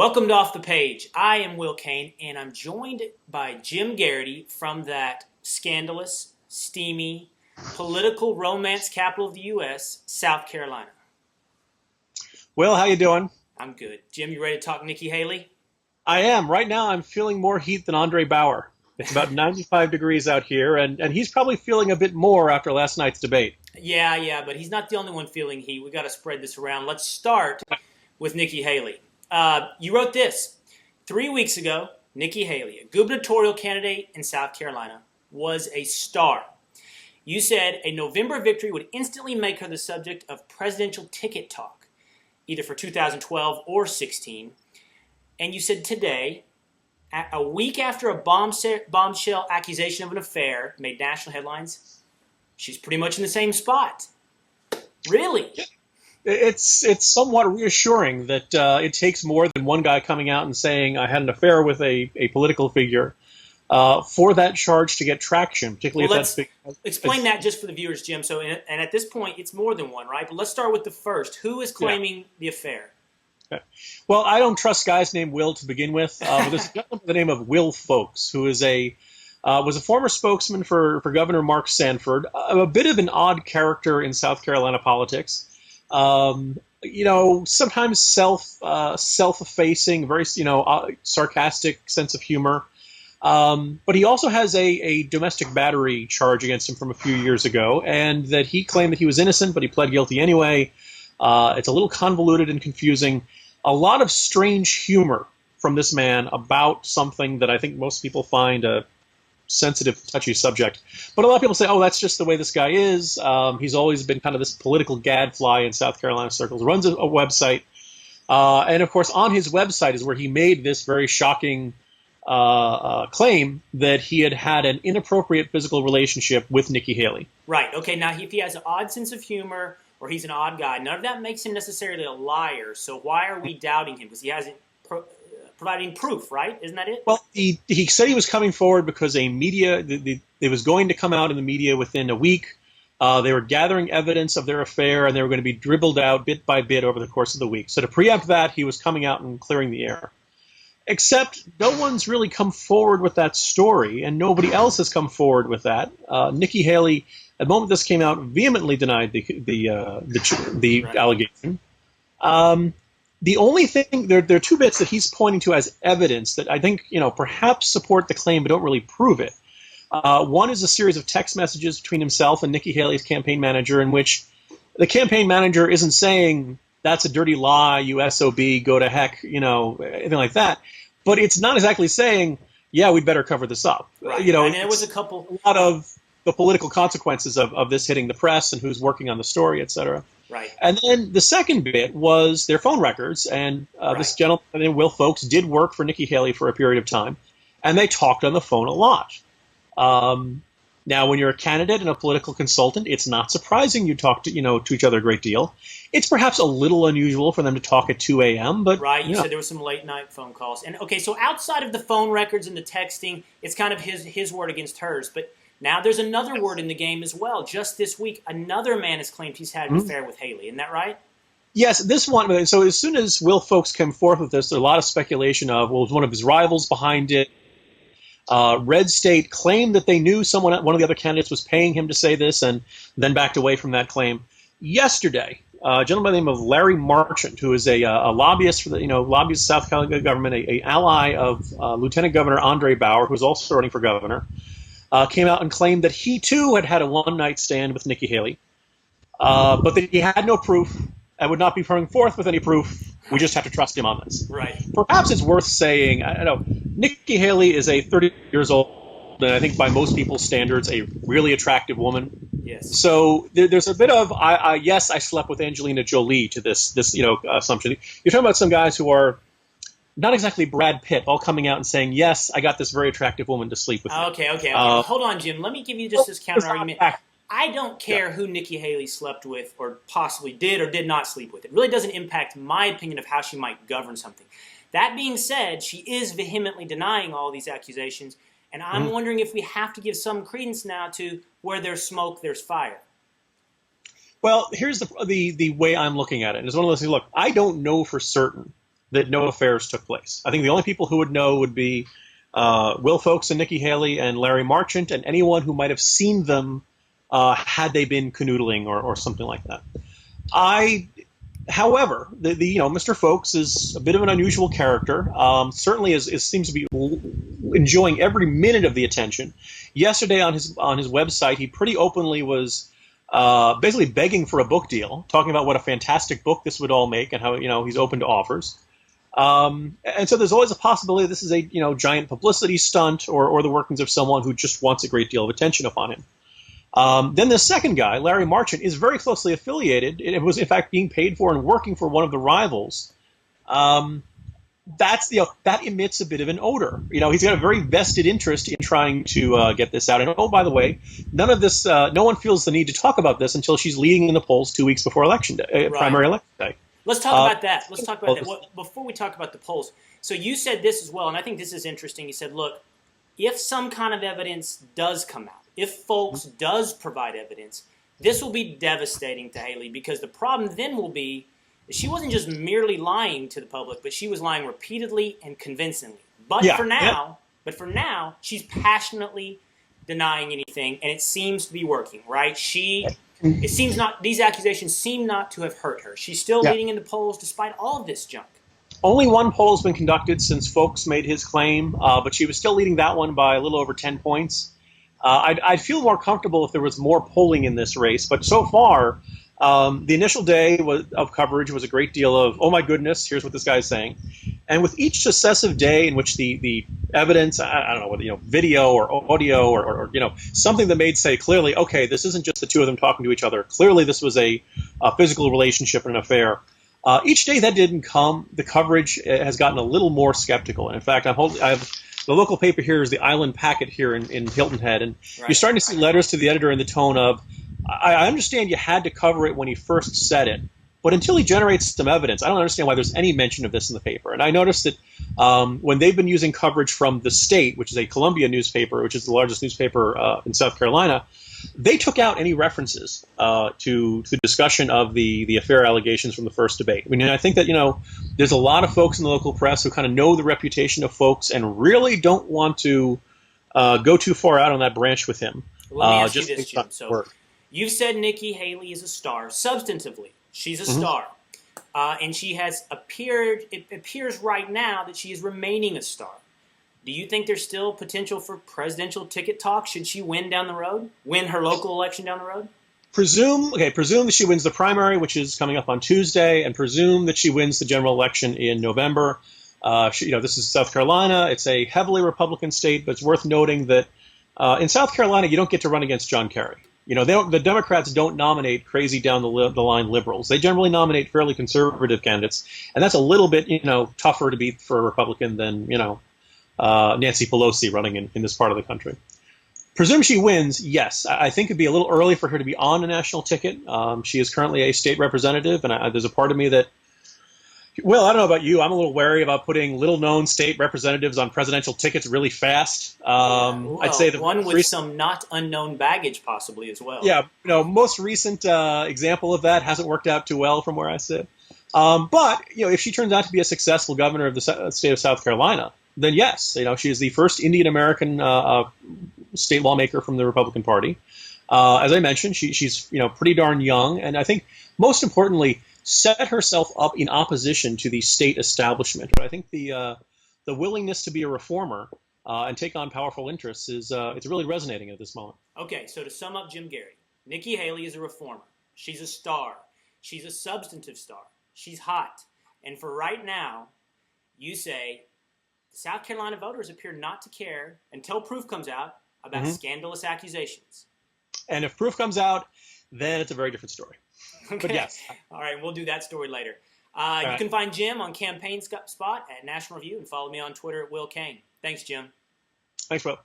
Welcome to Off the Page. I am Will Cain, and I'm joined by Jim Geraghty from that scandalous, steamy, political romance capital of the U.S., South Carolina. Will, how you doing? I'm good. Jim, you ready to talk Nikki Haley? I am. Right now, I'm feeling more heat than Andre Bauer. It's about 95 degrees out here, and he's probably feeling a bit more after last night's debate. Yeah, but he's not the only one feeling heat. We've got to spread this around. Let's start with Nikki Haley. You wrote this. 3 weeks ago, Nikki Haley, a gubernatorial candidate in South Carolina, was a star. You said a November victory would instantly make her the subject of presidential ticket talk, either for 2012 or 16. And you said today, a week after a bombshell accusation of an affair made national headlines, she's pretty much in the same spot. Really? It's somewhat reassuring that it takes more than one guy coming out and saying, I had an affair with a political figure for that charge to get traction, particularly if that's big. Explain that just for the viewers, Jim. So, and at this point, it's more than one, right? But let's start with the first. Who is claiming the affair? Okay. Well, I don't trust guys named Will to begin with. But there's a gentleman by the name of Will Folks, who is was a former spokesman for Governor Mark Sanford, a bit of an odd character in South Carolina politics. Sometimes self-effacing, very, sarcastic sense of humor. But he also has a domestic battery charge against him from a few years ago, and that he claimed that he was innocent, but he pled guilty anyway. It's a little convoluted and confusing. A lot of strange humor from this man about something that I think most people find a sensitive, touchy subject. But a lot of people say, oh, that's just the way this guy is. He's always been kind of this political gadfly in South Carolina circles, runs a website. And, of course, on his website is where he made this very shocking claim that he had an inappropriate physical relationship with Nikki Haley. Right. Okay, now if he has an odd sense of humor or he's an odd guy, none of that makes him necessarily a liar. So why are we doubting him? Because he hasn't providing proof, right? Isn't that it? Well, he said he was coming forward because it was going to come out in the media within a week. They were gathering evidence of their affair, and they were going to be dribbled out bit by bit over the course of the week. So to preempt that, he was coming out and clearing the air. Except no one's really come forward with that story, and nobody else has come forward with that. Nikki Haley, at the moment this came out, vehemently denied the right. allegation. The only thing, there are two bits that he's pointing to as evidence that I think, perhaps support the claim but don't really prove it. One is a series of text messages between himself and Nikki Haley's campaign manager in which the campaign manager isn't saying, that's a dirty lie, you SOB, go to heck, anything like that. But it's not exactly saying, yeah, we'd better cover this up. Right. And there was a lot of the political consequences of this hitting the press and who's working on the story, et cetera. Right. And then the second bit was their phone records, and this gentleman named Will Folks did work for Nikki Haley for a period of time, and they talked on the phone a lot. Now, when you're a candidate and a political consultant, it's not surprising you talk to each other a great deal. It's perhaps a little unusual for them to talk at 2 a.m., but right. You said there were some late night phone calls, and okay, so outside of the phone records and the texting, it's kind of his word against hers, but. Now, there's another word in the game as well. Just this week, another man has claimed he's had an affair with Haley. Isn't that right? Yes, this one. So as soon as Will Folks came forth with this, there's a lot of speculation of, well, was one of his rivals behind it? Red State claimed that they knew one of the other candidates was paying him to say this and then backed away from that claim. Yesterday, a gentleman by the name of Larry Marchant, who is a lobbyist for the lobbyist South Carolina government, a ally of Lieutenant Governor Andre Bauer, who is also running for governor, came out and claimed that he, too, had a one-night stand with Nikki Haley, but that he had no proof and would not be coming forth with any proof. We just have to trust him on this. Right. Perhaps it's worth saying, I know, Nikki Haley is a 30 years old, and I think by most people's standards, a really attractive woman. Yes. So there's a bit of, yes, I slept with Angelina Jolie to this assumption. You're talking about some guys who are not exactly Brad Pitt, all coming out and saying, yes, I got this very attractive woman to sleep with me. Okay. Hold on, Jim. Let me give you just this counter-argument. I don't care who Nikki Haley slept with or possibly did or did not sleep with. It really doesn't impact my opinion of how she might govern something. That being said, she is vehemently denying all these accusations, and I'm wondering if we have to give some credence now to where there's smoke, there's fire. Well, here's the way I'm looking at it. It's one of those things, look, I don't know for certain that no affairs took place. I think the only people who would know would be Will Folks and Nikki Haley and Larry Marchant and anyone who might have seen them had they been canoodling or something like that. However, Mr. Folks is a bit of an unusual character. Certainly seems to be enjoying every minute of the attention. Yesterday on his website, he pretty openly was basically begging for a book deal, talking about what a fantastic book this would all make and how he's open to offers. And so there's always a possibility this is a giant publicity stunt or the workings of someone who just wants a great deal of attention upon him. Then the second guy, Larry Marchant, is very closely affiliated. It was, in fact, being paid for and working for one of the rivals. That emits a bit of an odor. He's got a very vested interest in trying to get this out. And oh, by the way, none of this, no one feels the need to talk about this until she's leading in the polls 2 weeks before election day, primary election day. Let's talk about that. Let's talk about that. Before we talk about the polls, so you said this as well, and I think this is interesting. You said, look, if some kind of evidence does come out, if Folks does provide evidence, this will be devastating to Haley, because the problem then will be that she wasn't just merely lying to the public, but she was lying repeatedly and convincingly. For now, she's passionately denying anything, and it seems to be working, right? These accusations seem not to have hurt her. She's still leading in the polls despite all of this junk. Only one poll has been conducted since Folks made his claim, but she was still leading that one by a little over 10 points. I'd feel more comfortable if there was more polling in this race, but so far, the initial day of coverage was a great deal of, oh my goodness, here's what this guy's saying. And with each successive day in which the evidence, I don't know whether video or audio or something that made say clearly, okay, this isn't just the two of them talking to each other. Clearly, this was a physical relationship and an affair. Each day that didn't come, the coverage has gotten a little more skeptical. And in fact, I have the local paper here is the Island Packet here in Hilton Head, and you're starting to see letters to the editor in the tone of, I understand you had to cover it when he first said it, but until he generates some evidence, I don't understand why there's any mention of this in the paper. And I noticed that when they've been using coverage from The State, which is a Columbia newspaper, which is the largest newspaper in South Carolina, they took out any references to the discussion of the affair allegations from the first debate. I mean, I think that, there's a lot of folks in the local press who kind of know the reputation of Folks and really don't want to go too far out on that branch with him. Let me ask you this, Jim. So you've said Nikki Haley is a star. Substantively, she's a star. And she has it appears right now that she is remaining a star. Do you think there's still potential for presidential ticket talk should she win her local election down the road? Presume that she wins the primary, which is coming up on Tuesday, and presume that she wins the general election in November. This is South Carolina. It's a heavily Republican state, but it's worth noting that in South Carolina, you don't get to run against John Kerry. The Democrats don't nominate crazy down the line liberals. They generally nominate fairly conservative candidates, and that's a little bit, tougher to beat for a Republican than, Nancy Pelosi running in this part of the country. Presume she wins, yes. I think it'd be a little early for her to be on a national ticket. She is currently a state representative, and there's a part of me that, well, I don't know about you. I'm a little wary about putting little-known state representatives on presidential tickets really fast. I'd say the one with some not unknown baggage possibly as well. Yeah, most recent example of that hasn't worked out too well from where I sit. But if she turns out to be a successful governor of the state of South Carolina, then yes, she is the first Indian American state lawmaker from the Republican Party. As I mentioned, she's pretty darn young, and I think most importantly, set herself up in opposition to the state establishment. But I think the willingness to be a reformer and take on powerful interests is it's really resonating at this moment. Okay, so to sum up Jim Geraghty, Nikki Haley is a reformer. She's a star. She's a substantive star. She's hot. And for right now, you say the South Carolina voters appear not to care until proof comes out about scandalous accusations. And if proof comes out, then it's a very different story. Okay. But yes. All right, we'll do that story later. You can find Jim on Campaign Spot at National Review and follow me on Twitter at Will Cain. Thanks, Jim. Thanks, Will.